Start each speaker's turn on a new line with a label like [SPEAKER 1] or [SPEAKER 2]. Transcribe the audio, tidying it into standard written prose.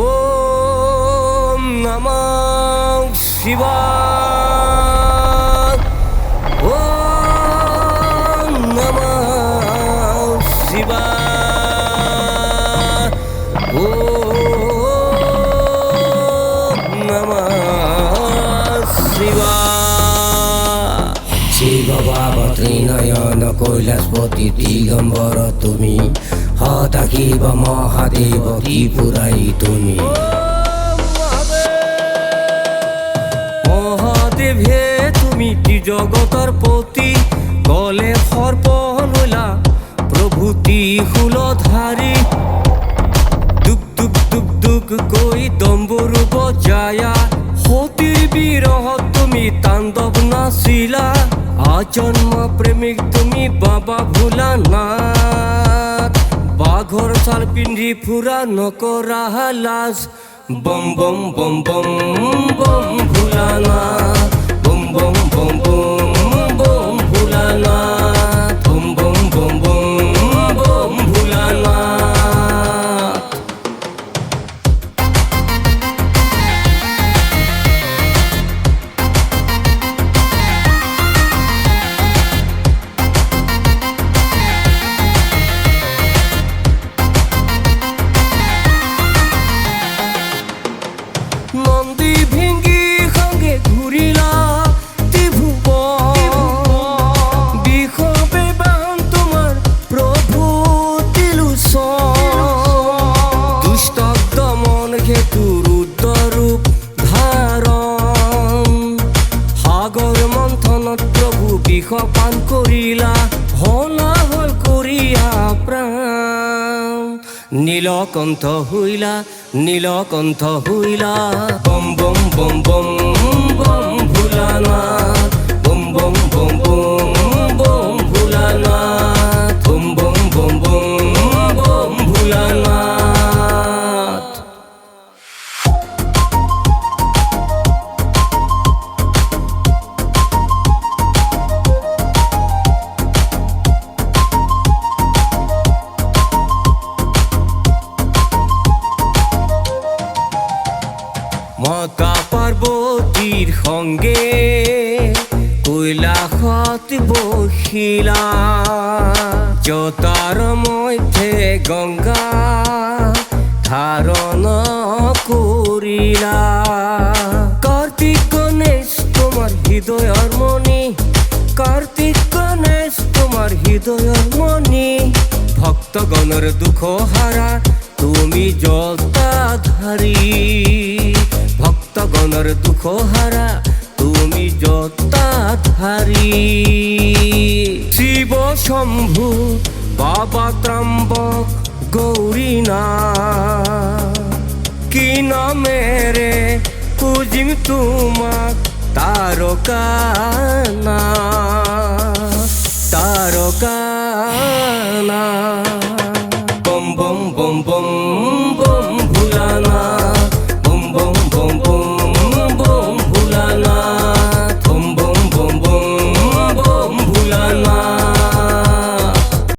[SPEAKER 1] ওম নমঃ শিবায়। ওম নমঃ শিবায়। ওম নমঃ শিবায়। শিব বাবা ত্রিনয়ন কৈলাসপতি দিগম্বর তুমি, হতাকিব মহাদেব ত্রিপুরাই তুমি। মহাদেব হে তুমি ত্রিজগতর পতি, গলে সর্প লইলা প্রভু ত্রিশূলধারী। দুক দুক দুক দুক কৈ দম্বৰু বজায়া, সতীৰ বিৰহত তুমি তাণ্ডৱ নাচিলা। আজন্ম প্ৰেমিক তুমি বাবা ভোলানাথ, বাঘৰ ছাল পিন্ধি ফুৰা নকৰা লাজ। বম বম বম বম বম ভোলানাথ, বম বম বম বম বম ভোলানাথ, বম বম বম বম বম ভোলানাথ। নন্দী ভেঙ্গি সঙ্গে ঘুরিলা ত্রিভুবন, বিষবে বান তোমার প্রভু তিলোচন। দুষ্ট দমন হেতু রুদ্ররূপ ধারণ, সাগৰ মন্থনত প্রভু বিষ পান কৰিলা। হলাহল করিয়া প্রাণ, নীলকণ্ঠ হইলা নীলকণ্ঠ হইলা। বম বম বম বম বম ভোলানাথ, বম বম বম বম বম ভোলানাথ, বম বম বম বম বম ভোলানাথ। মাতা পার্বতীর সঙ্গে কৈলাসত বসিলা, জটাৰ মধ্যে গংগা ধারণ করিলা। কার্তিক গণেশ তোমার হৃদয়ৰ মণি, কার্তিক গণেশ তোমার হৃদয়ৰ মণি। ভক্তগণৰ দুখ হারা তুমি জটাধারী, ভক্তগণৰ দুখ হারা তুমি জটাধারী। শিব শম্ভু বাবা ত্ৰম্বক গৌরীনাথ, কি নামেৰে পুজিম তোমাক তারকানাথ, তারকানাথ।